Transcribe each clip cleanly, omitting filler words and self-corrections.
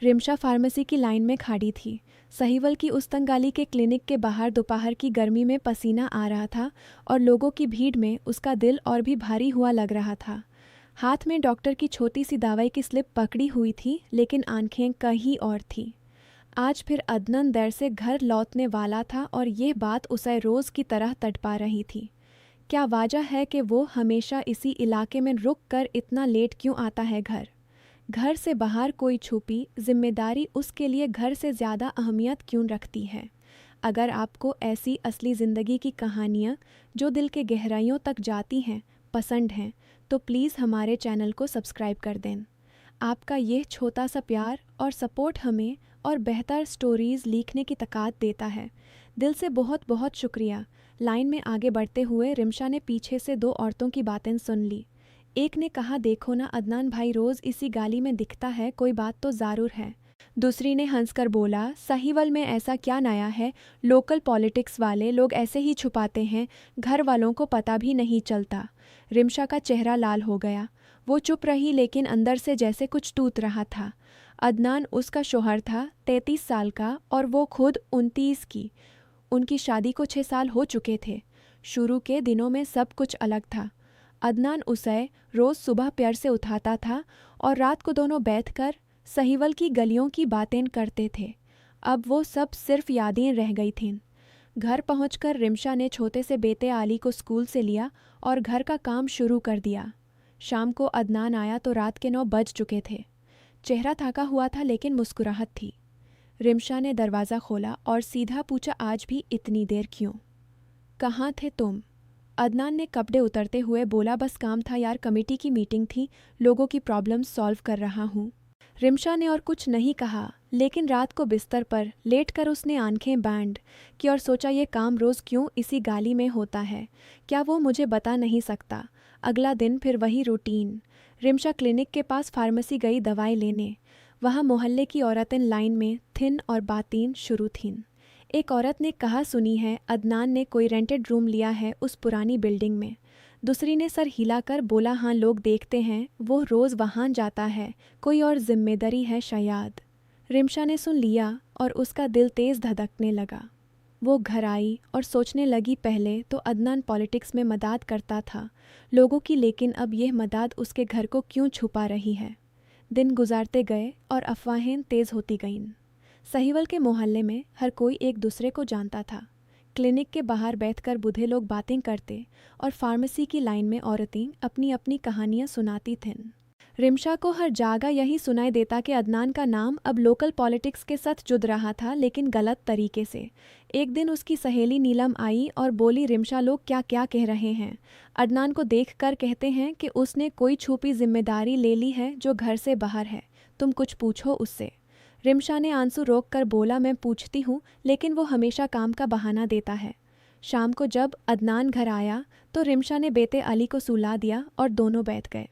Rimsha pharmacy की line में खड़ी थी। सहीवल की उस्तंगाली के क्लिनिक के बाहर दोपहर की गर्मी में पसीना आ रहा था और लोगों की भीड़ में उसका दिल और भी भारी हुआ लग रहा था। हाथ में डॉक्टर की छोटी सी दवाई की स्लिप पकड़ी हुई थी, लेकिन आंखें कहीं और थीं। आज फिर अदनान देर से घर लौटने वाला था और यह बात उसे रोज़ की तरह तड़पा रही थी। क्या वजह है कि वो हमेशा इसी इलाके में रुक कर इतना लेट क्यों आता है? घर से बाहर कोई छुपी जिम्मेदारी उसके लिए घर से ज़्यादा अहमियत क्यों रखती है? अगर आपको ऐसी असली ज़िंदगी की कहानियाँ जो दिल के गहराइयों तक जाती हैं पसंद हैं, तो प्लीज़ हमारे चैनल को सब्सक्राइब कर दें। आपका यह छोटा सा प्यार और सपोर्ट हमें और बेहतर स्टोरीज़ लिखने की ताकत देता है। दिल से बहुत बहुत शुक्रिया। लाइन में आगे बढ़ते हुए रिमशा ने पीछे से दो औरतों की बातें सुन ली। एक ने कहा, देखो ना अदनान भाई रोज़ इसी गाली में दिखता है, कोई बात तो ज़रूर है। दूसरी ने हंसकर बोला, साहिवाल में ऐसा क्या नया है? लोकल पॉलिटिक्स वाले लोग ऐसे ही छुपाते हैं, घर वालों को पता भी नहीं चलता। रिमशा का चेहरा लाल हो गया। वो चुप रही, लेकिन अंदर से जैसे कुछ टूट रहा था। अदनान उसका शौहर था, 33 साल का, और वो खुद 29 की। उनकी शादी को 6 साल हो चुके थे। शुरू के दिनों में सब कुछ अलग था। अदनान उसे रोज़ सुबह प्यार से उठाता था और रात को दोनों बैठकर सहीवल की गलियों की बातें करते थे। अब वो सब सिर्फ यादें रह गई थीं। घर पहुंचकर रिमशा ने छोटे से बेटे आली को स्कूल से लिया और घर का काम शुरू कर दिया। शाम को अदनान आया तो रात के 9 बज चुके थे। चेहरा थका हुआ था, लेकिन मुस्कुराहट थी। रिमशा ने दरवाज़ा खोला और सीधा पूछा, आज भी इतनी देर क्यों? कहाँ थे तुम? अदनान ने कपड़े उतरते हुए बोला, बस काम था यार, कमेटी की मीटिंग थी, लोगों की प्रॉब्लम सॉल्व कर रहा हूँ। रिमशा ने और कुछ नहीं कहा, लेकिन रात को बिस्तर पर लेटकर उसने आंखें बैंड की और सोचा, ये काम रोज़ क्यों इसी गाली में होता है? क्या वो मुझे बता नहीं सकता? अगला दिन फिर वही रूटीन। रिमशा क्लिनिक के पास फार्मेसी गई दवाई लेने। वहाँ मोहल्ले की औरतें लाइन में थिन और बातें शुरू थीं। एक औरत ने कहा, सुनी है अदनान ने कोई रेंटेड रूम लिया है उस पुरानी बिल्डिंग में। दूसरी ने सर हिलाकर बोला, हाँ लोग देखते हैं, वो रोज़ वहाँ जाता है, कोई और जिम्मेदारी है शायद। रिमशा ने सुन लिया और उसका दिल तेज़ धड़कने लगा। वो घर आई और सोचने लगी, पहले तो अदनान पॉलिटिक्स में मदद करता था लोगों की, लेकिन अब यह मदद उसके घर को क्यों छुपा रही है? दिन गुजारते गए और अफवाहें तेज़ होती गईं। सहीवल के मोहल्ले में हर कोई एक दूसरे को जानता था। क्लिनिक के बाहर बैठकर बूढ़े लोग बातें करते और फार्मेसी की लाइन में औरतें अपनी अपनी कहानियां सुनाती थीं। रिमशा को हर जगह यही सुनाई देता कि अदनान का नाम अब लोकल पॉलिटिक्स के साथ जुड़ रहा था, लेकिन गलत तरीके से। एक दिन उसकी सहेली नीलम आई और बोली, रिमशा लोग क्या क्या कह रहे हैं? अदनान को देखकर कहते हैं कि उसने कोई छुपी जिम्मेदारी ले ली है जो घर से बाहर है, तुम कुछ पूछो उससे। रिमशा ने आंसू रोक कर बोला, मैं पूछती हूँ, लेकिन वो हमेशा काम का बहाना देता है। शाम को जब अदनान घर आया तो रिमशा ने बेटे अली को सुला दिया और दोनों बैठ गए।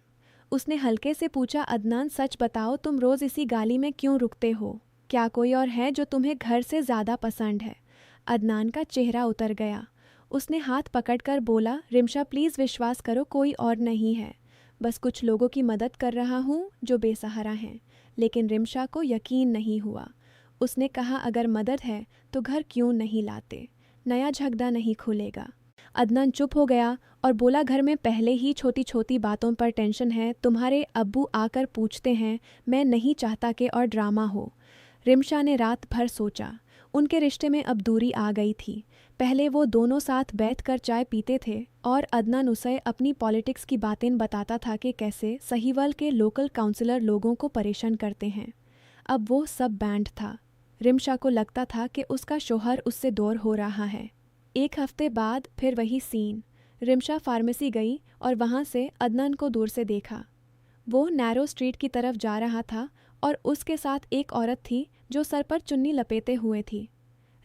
उसने हल्के से पूछा, अदनान सच बताओ, तुम रोज़ इसी गाली में क्यों रुकते हो? क्या कोई और है जो तुम्हें घर से ज़्यादा पसंद है? अदनान का चेहरा उतर गया। उसने हाथ पकड़कर बोला, रिमशा प्लीज़ विश्वास करो, कोई और नहीं है। बस कुछ लोगों की मदद कर रहा हूँ जो बेसहारा हैं। लेकिन रिमशा को यकीन नहीं हुआ। उसने कहा, अगर मदद है तो घर क्यों नहीं लाते? नया झगड़ा नहीं खुलेगा। अदनान चुप हो गया और बोला, घर में पहले ही छोटी छोटी बातों पर टेंशन है, तुम्हारे अब्बू आकर पूछते हैं, मैं नहीं चाहता कि और ड्रामा हो। रिमशा ने रात भर सोचा। उनके रिश्ते में अब दूरी आ गई थी। पहले वो दोनों साथ बैठकर चाय पीते थे और अदनान उसे अपनी पॉलिटिक्स की बातें बताता था कि कैसे सहीवाल के लोकल काउंसलर लोगों को परेशान करते हैं। अब वो सब बैंड था। रिमशा को लगता था कि उसका शौहर उससे दूर हो रहा है। एक हफ्ते बाद फिर वही सीन। रिमशा फार्मेसी गई और वहाँ से अदनान को दूर से देखा। वो नैरो स्ट्रीट की तरफ जा रहा था और उसके साथ एक औरत थी जो सर पर चुन्नी लपेटे हुए थी।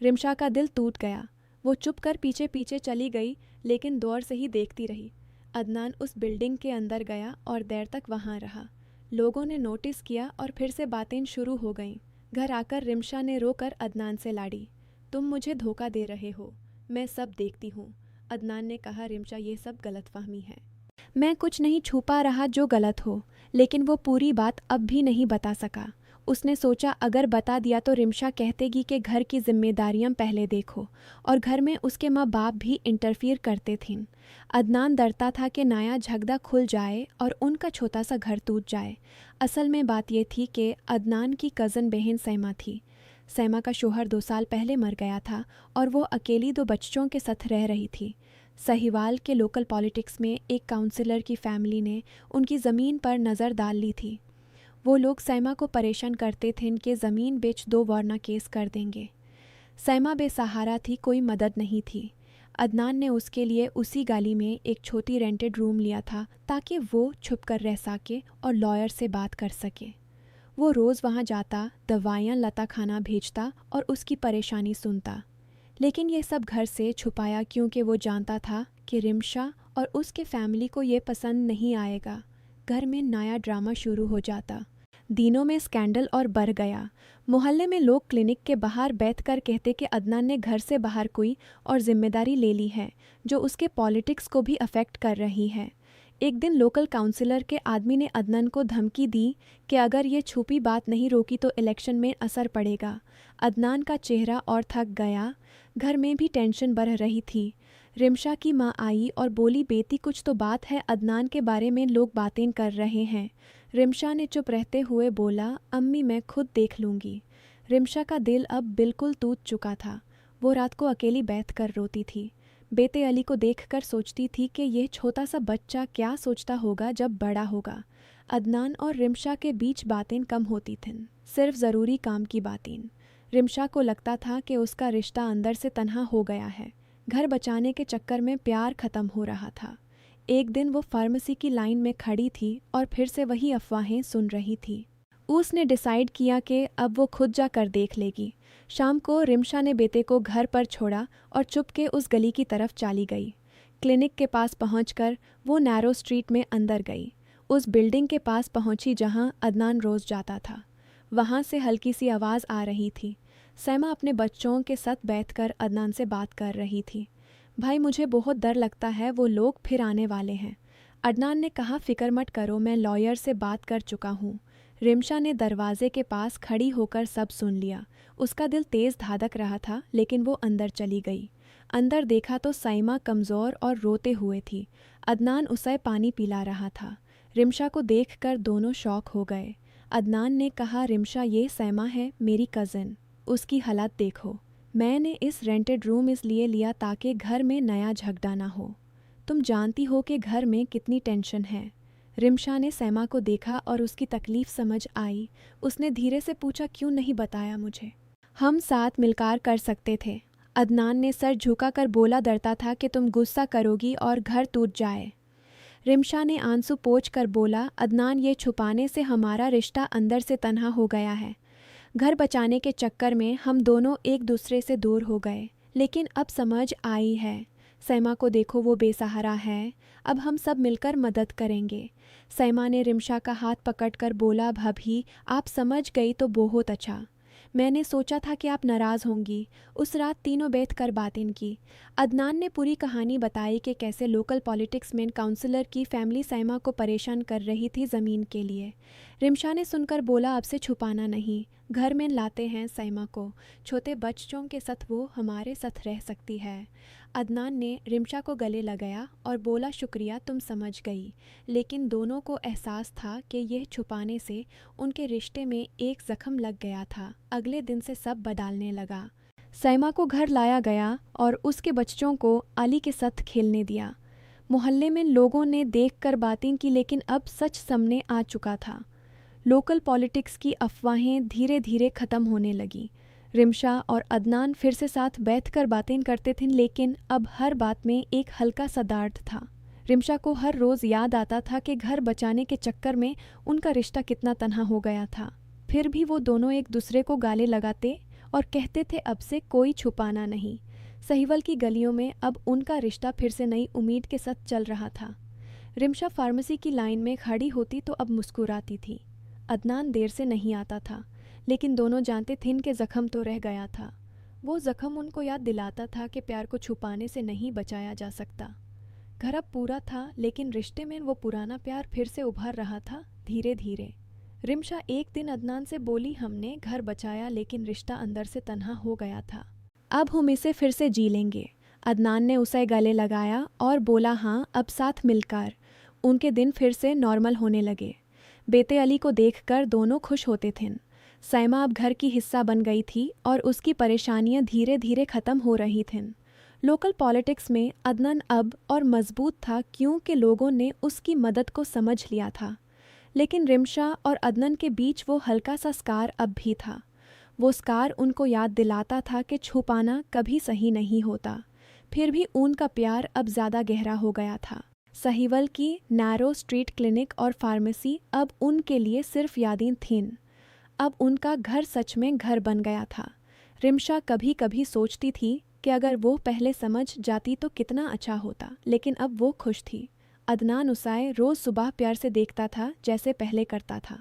रिमशा का दिल टूट गया। वो चुप कर पीछे पीछे चली गई, लेकिन दौर से ही देखती रही। अदनान उस बिल्डिंग के अंदर गया और देर तक वहाँ रहा। लोगों ने नोटिस किया और फिर से बातें शुरू हो गईं। घर आकर रिमशा ने रोकर अदनान से लाड़ी, तुम मुझे धोखा दे रहे हो, मैं सब देखती हूँ। अदनान ने कहा, रिमशा ये सब गलतफहमी है। मैं कुछ नहीं छुपा रहा जो गलत हो, लेकिन वो पूरी बात अब भी नहीं बता सका। उसने सोचा अगर बता दिया तो रिमशा कहतेगी कि घर की जिम्मेदारियां पहले देखो, और घर में उसके माँ बाप भी इंटरफियर करते थे। अदनान डरता था कि नया झगड़ा खुल जाए और उनका छोटा सा घर टूट जाए। असल में बात यह थी कि अदनान की कज़न बहन सैमा थी। सैमा का शोहर 2 साल पहले मर गया था और वो अकेली 2 बच्चों के साथ रह रही थी। सहीवाल के लोकल पॉलिटिक्स में एक काउंसलर की फैमिली ने उनकी ज़मीन पर नज़र डाल ली थी। वो लोग सैमा को परेशान करते थे कि ज़मीन बेच दो वरना केस कर देंगे। सैमा बेसहारा थी, कोई मदद नहीं थी। अदनान ने उसके लिए उसी गली में एक छोटी रेंटेड रूम लिया था ताकि वो छुप कर रह सके और लॉयर से बात कर सके। वो रोज़ वहाँ जाता, दवाइयाँ लता खाना भेजता और उसकी परेशानी सुनता, लेकिन ये सब घर से छुपाया क्योंकि वो जानता था कि रिमशा और उसके फैमिली को ये पसंद नहीं आएगा। घर में नया ड्रामा शुरू हो जाता। दिनों में स्कैंडल और बढ़ गया। मोहल्ले में लोग क्लिनिक के बाहर बैठकर कहते कि अदनान ने घर से बाहर कोई और जिम्मेदारी ले ली है जो उसके पॉलिटिक्स को भी अफेक्ट कर रही है। एक दिन लोकल काउंसिलर के आदमी ने अदनान को धमकी दी कि अगर ये छुपी बात नहीं रोकी तो इलेक्शन में असर पड़ेगा। अदनान का चेहरा और थक गया। घर में भी टेंशन बढ़ रही थी। रिमशा की माँ आई और बोली, बेटी कुछ तो बात है, अदनान के बारे में लोग बातें कर रहे हैं। रिमशा ने चुप रहते हुए बोला, अम्मी मैं खुद देख लूँगी। रिमशा का दिल अब बिल्कुल टूट चुका था। वो रात को अकेली बैठकर रोती थी। बेटे अली को देखकर सोचती थी कि यह छोटा सा बच्चा क्या सोचता होगा जब बड़ा होगा। अदनान और रिमशा के बीच बातें कम होती थीं, सिर्फ ज़रूरी काम की बातें। रिमशा को लगता था कि उसका रिश्ता अंदर से तन्हा हो गया है। घर बचाने के चक्कर में प्यार ख़त्म हो रहा था। एक दिन वो फार्मेसी की लाइन में खड़ी थी और फिर से वही अफवाहें सुन रही थी। उसने डिसाइड किया कि अब वो खुद जाकर देख लेगी। शाम को रिमशा ने बेटे को घर पर छोड़ा और चुपके उस गली की तरफ चली गई। क्लिनिक के पास पहुंचकर वो नैरो स्ट्रीट में अंदर गई। उस बिल्डिंग के पास पहुंची जहां अदनान रोज़ जाता था। वहां से हल्की सी आवाज़ आ रही थी। सैमा अपने बच्चों के साथ बैठकर अदनान से बात कर रही थी। भाई मुझे बहुत डर लगता है, वो लोग फिर आने वाले हैं। अदनान ने कहा, फ़िक्र मत करो, मैं लॉयर से बात कर चुका हूँ। रिमशा ने दरवाजे के पास खड़ी होकर सब सुन लिया। उसका दिल तेज़ धड़क रहा था, लेकिन वो अंदर चली गई। अंदर देखा तो सैमा कमज़ोर और रोते हुए थी। अदनान उसे पानी पिला रहा था। रिमशा को देखकर दोनों शॉक हो गए। अदनान ने कहा, रिमशा ये सैमा है, मेरी कज़न। उसकी हालत देखो। मैंने इस रेंटेड रूम इसलिए लिया ताकि घर में नया झगड़ा ना हो। तुम जानती हो कि घर में कितनी टेंशन है। रिमशा ने सैमा को देखा और उसकी तकलीफ़ समझ आई। उसने धीरे से पूछा, क्यों नहीं बताया मुझे? हम साथ मिलकर कर सकते थे। अदनान ने सर झुकाकर बोला, डरता था कि तुम गुस्सा करोगी और घर टूट जाए। रिमशा ने आंसू पोंछ कर बोला, अदनान ये छुपाने से हमारा रिश्ता अंदर से तन्हा हो गया है। घर बचाने के चक्कर में हम दोनों एक दूसरे से दूर हो गए, लेकिन अब समझ आई है। सैमा को देखो, वो बेसहारा है। अब हम सब मिलकर मदद करेंगे। सैमा ने रिमशा का हाथ पकड़कर बोला, भाभी आप समझ गई तो बहुत अच्छा। मैंने सोचा था कि आप नाराज़ होंगी। उस रात तीनों बैठकर बातें की। अदनान ने पूरी कहानी बताई कि कैसे लोकल पॉलिटिक्स में काउंसलर की फैमिली सैमा को परेशान कर रही थी ज़मीन के लिए। रिमशा ने सुनकर बोला, अब से छुपाना नहीं, घर में लाते हैं सैमा को, छोटे बच्चों के साथ वो हमारे साथ रह सकती है। अदनान ने रिमशा को गले लगाया और बोला, शुक्रिया, तुम समझ गई। लेकिन दोनों को एहसास था कि यह छुपाने से उनके रिश्ते में एक जख्म लग गया था। अगले दिन से सब बदलने लगा। सैमा को घर लाया गया और उसके बच्चों को अली के साथ खेलने दिया। मोहल्ले में लोगों ने देखकर बातें की, लेकिन अब सच सामने आ चुका था। लोकल पॉलिटिक्स की अफवाहें धीरे धीरे ख़त्म होने लगी। रिमशा और अदनान फिर से साथ बैठकर बातें करते थे, लेकिन अब हर बात में एक हल्का सा दर्द था। रिमशा को हर रोज़ याद आता था कि घर बचाने के चक्कर में उनका रिश्ता कितना तन्हा हो गया था। फिर भी वो दोनों एक दूसरे को गाले लगाते और कहते थे, अब से कोई छुपाना नहीं। सहीवल की गलियों में अब उनका रिश्ता फिर से नई उम्मीद के साथ चल रहा था। रिमशा फार्मेसी की लाइन में खड़ी होती तो अब मुस्कुराती थी। अदनान देर से नहीं आता था, लेकिन दोनों जानते थे कि ज़ख्म तो रह गया था। वो ज़ख्म उनको याद दिलाता था कि प्यार को छुपाने से नहीं बचाया जा सकता। घर अब पूरा था, लेकिन रिश्ते में वो पुराना प्यार फिर से उभर रहा था, धीरे धीरे। रिमशा एक दिन अदनान से बोली, हमने घर बचाया लेकिन रिश्ता अंदर से तन्हा हो गया था। अब हम इसे फिर से जी लेंगे। अदनान ने उसे गले लगाया और बोला, हाँ अब साथ मिलकर। उनके दिन फिर से नॉर्मल होने लगे। बेटे अली को देखकर दोनों खुश होते थे। सैमा अब घर की हिस्सा बन गई थी और उसकी परेशानियां धीरे धीरे ख़त्म हो रही थीं। लोकल पॉलिटिक्स में अदनान अब और मजबूत था क्योंकि लोगों ने उसकी मदद को समझ लिया था। लेकिन रिमशा और अदनान के बीच वो हल्का सा स्कार अब भी था। वो स्कार उनको याद दिलाता था कि छुपाना कभी सही नहीं होता। फिर भी उनका प्यार अब ज़्यादा गहरा हो गया था। सहीवल की नैरो स्ट्रीट क्लिनिक और फार्मेसी अब उनके लिए सिर्फ यादें थीं। अब उनका घर सच में घर बन गया था। रिमशा कभी कभी सोचती थी कि अगर वो पहले समझ जाती तो कितना अच्छा होता, लेकिन अब वो खुश थी। अदनान उसे रोज़ सुबह प्यार से देखता था जैसे पहले करता था।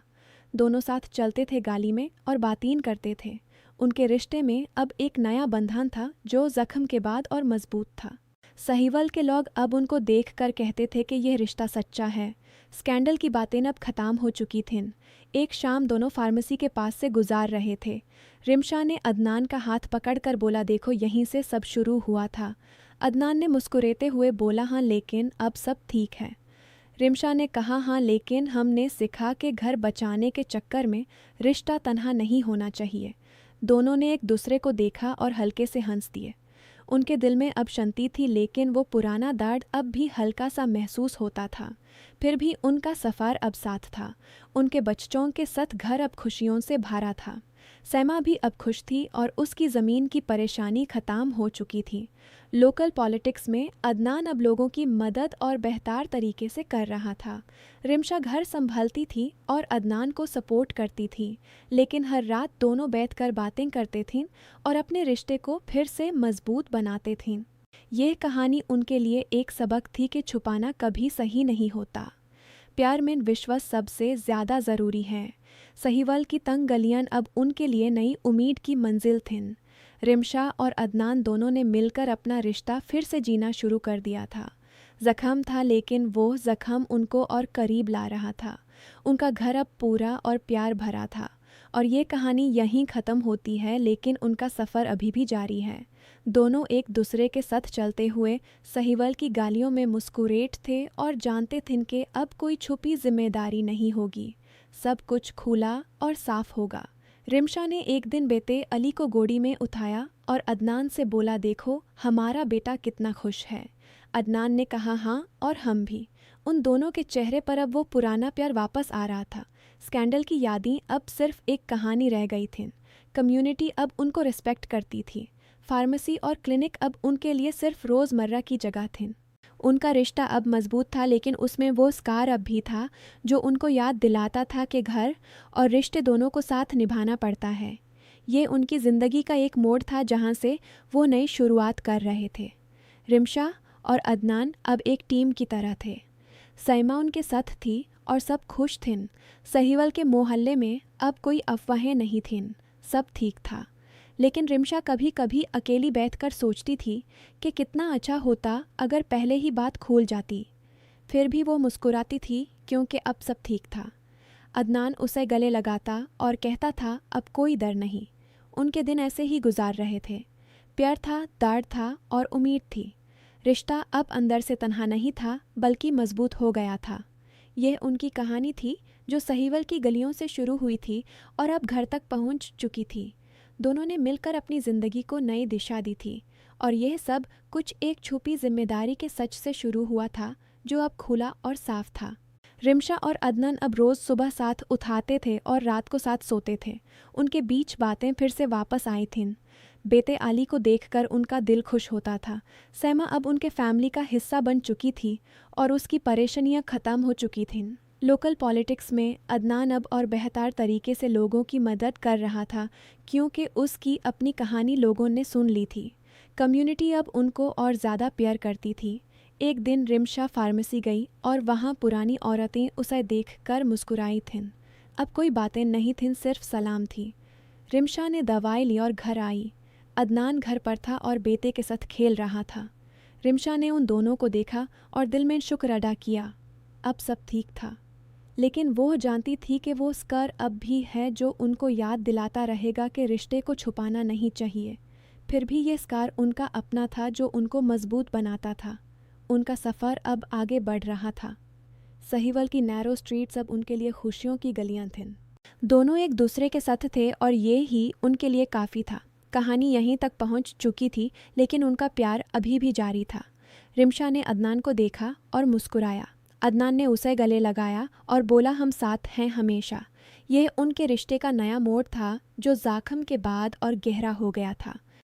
दोनों साथ चलते थे गाली में और बातें करते थे। उनके रिश्ते में अब एक नया बंधन था जो जख्म के बाद और मजबूत था। सहीवल के लोग अब उनको देखकर कहते थे कि यह रिश्ता सच्चा है। स्कैंडल की बातें अब ख़त्म हो चुकी थीं। एक शाम दोनों फार्मेसी के पास से गुजार रहे थे। रिमशा ने अदनान का हाथ पकड़कर बोला, देखो यहीं से सब शुरू हुआ था। अदनान ने मुस्कुराते हुए बोला, हाँ लेकिन अब सब ठीक है। रिमशा ने कहा, हाँ लेकिन हमने सीखा कि घर बचाने के चक्कर में रिश्ता तन्हा नहीं होना चाहिए। दोनों ने एक दूसरे को देखा और हल्के से हंस दिए। उनके दिल में अब शांति थी, लेकिन वो पुराना दर्द अब भी हल्का सा महसूस होता था। फिर भी उनका सफ़र अब साथ था। उनके बच्चों के साथ घर अब खुशियों से भरा था। सैमा भी अब खुश थी और उसकी ज़मीन की परेशानी ख़त्म हो चुकी थी। लोकल पॉलिटिक्स में अदनान अब लोगों की मदद और बेहतर तरीके से कर रहा था। रिमशा घर संभालती थी और अदनान को सपोर्ट करती थी, लेकिन हर रात दोनों बैठकर बातें करते थीं और अपने रिश्ते को फिर से मजबूत बनाते थीं। यह कहानी उनके लिए एक सबक थी कि छुपाना कभी सही नहीं होता। प्यार में विश्वास सबसे ज़्यादा ज़रूरी है। सहीवाल की तंग गलियां अब उनके लिए नई उम्मीद की मंजिल थीं। रिमशा और अदनान दोनों ने मिलकर अपना रिश्ता फिर से जीना शुरू कर दिया था। ज़ख्म था, लेकिन वो ज़ख्म उनको और करीब ला रहा था। उनका घर अब पूरा और प्यार भरा था। और ये कहानी यहीं ख़त्म होती है, लेकिन उनका सफ़र अभी भी जारी है। दोनों एक दूसरे के साथ चलते हुए सहीवाल की गालियों में मुस्कुराते थे और जानते थे कि अब कोई छुपी जिम्मेदारी नहीं होगी। सब कुछ खुला और साफ होगा। रिमशा ने एक दिन बेटे अली को गोदी में उठाया और अदनान से बोला, देखो हमारा बेटा कितना खुश है। अदनान ने कहा, हाँ और हम भी। उन दोनों के चेहरे पर अब वो पुराना प्यार वापस आ रहा था। स्कैंडल की यादें अब सिर्फ एक कहानी रह गई थीं। कम्युनिटी अब उनको रिस्पेक्ट करती थी। फार्मेसी और क्लिनिक अब उनके लिए सिर्फ रोज़मर्रा की जगह थीं। उनका रिश्ता अब मजबूत था, लेकिन उसमें वो स्कार अब भी था जो उनको याद दिलाता था कि घर और रिश्ते दोनों को साथ निभाना पड़ता है। ये उनकी ज़िंदगी का एक मोड़ था जहाँ से वो नई शुरुआत कर रहे थे। रिमशा और अदनान अब एक टीम की तरह थे। सैमा उनके साथ थी और सब खुश थे। सहीवाल के मोहल्ले में अब कोई अफवाहें नहीं थीं, सब ठीक था। लेकिन रिमशा कभी कभी अकेली बैठकर सोचती थी कि कितना अच्छा होता अगर पहले ही बात खुल जाती। फिर भी वो मुस्कुराती थी क्योंकि अब सब ठीक था। अदनान उसे गले लगाता और कहता था, अब कोई डर नहीं। उनके दिन ऐसे ही गुजार रहे थे। प्यार था, दर्द था और उम्मीद थी। रिश्ता अब अंदर से तन्हा नहीं था, बल्कि मजबूत हो गया था। यह उनकी कहानी थी जो सहीवाल की गलियों से शुरू हुई थी और अब घर तक पहुंच चुकी थी। दोनों ने मिलकर अपनी ज़िंदगी को नई दिशा दी थी और यह सब कुछ एक छुपी जिम्मेदारी के सच से शुरू हुआ था जो अब खुला और साफ था। रिमशा और अदनान अब रोज़ सुबह साथ उठाते थे और रात को साथ सोते थे। उनके बीच बातें फिर से वापस आई थीं। बेटे अली को देखकर उनका दिल खुश होता था। सैमा अब उनके फैमिली का हिस्सा बन चुकी थी और उसकी परेशानियां ख़त्म हो चुकी थीं। लोकल पॉलिटिक्स में अदनान अब और बेहतर तरीके से लोगों की मदद कर रहा था क्योंकि उसकी अपनी कहानी लोगों ने सुन ली थी। कम्युनिटी अब उनको और ज़्यादा प्यार करती थी। एक दिन रिमशा फार्मेसी गई और वहाँ पुरानी औरतें उसे देखकर मुस्कुराई थीं। अब कोई बातें नहीं थीं, सिर्फ सलाम थी। रिमशा ने दवाई ली और घर आई। अदनान घर पर था और बेटे के साथ खेल रहा था। रिमशा ने उन दोनों को देखा और दिल में शुक्र अदा किया। अब सब ठीक था। लेकिन वो जानती थी कि वो स्कार अब भी है जो उनको याद दिलाता रहेगा कि रिश्ते को छुपाना नहीं चाहिए। फिर भी ये स्कार उनका अपना था जो उनको मजबूत बनाता था। उनका सफ़र अब आगे बढ़ रहा था। सहीवल की नैरो स्ट्रीट्स अब उनके लिए खुशियों की गलियां थीं। दोनों एक दूसरे के साथ थे और ये ही उनके लिए काफ़ी था। कहानी यहीं तक पहुंच चुकी थी, लेकिन उनका प्यार अभी भी जारी था। रिमशा ने अदनान को देखा और मुस्कुराया। अदनान ने उसे गले लगाया और बोला, हम साथ हैं हमेशा। यह उनके रिश्ते का नया मोड़ था जो ज़ख्म के बाद और गहरा हो गया था।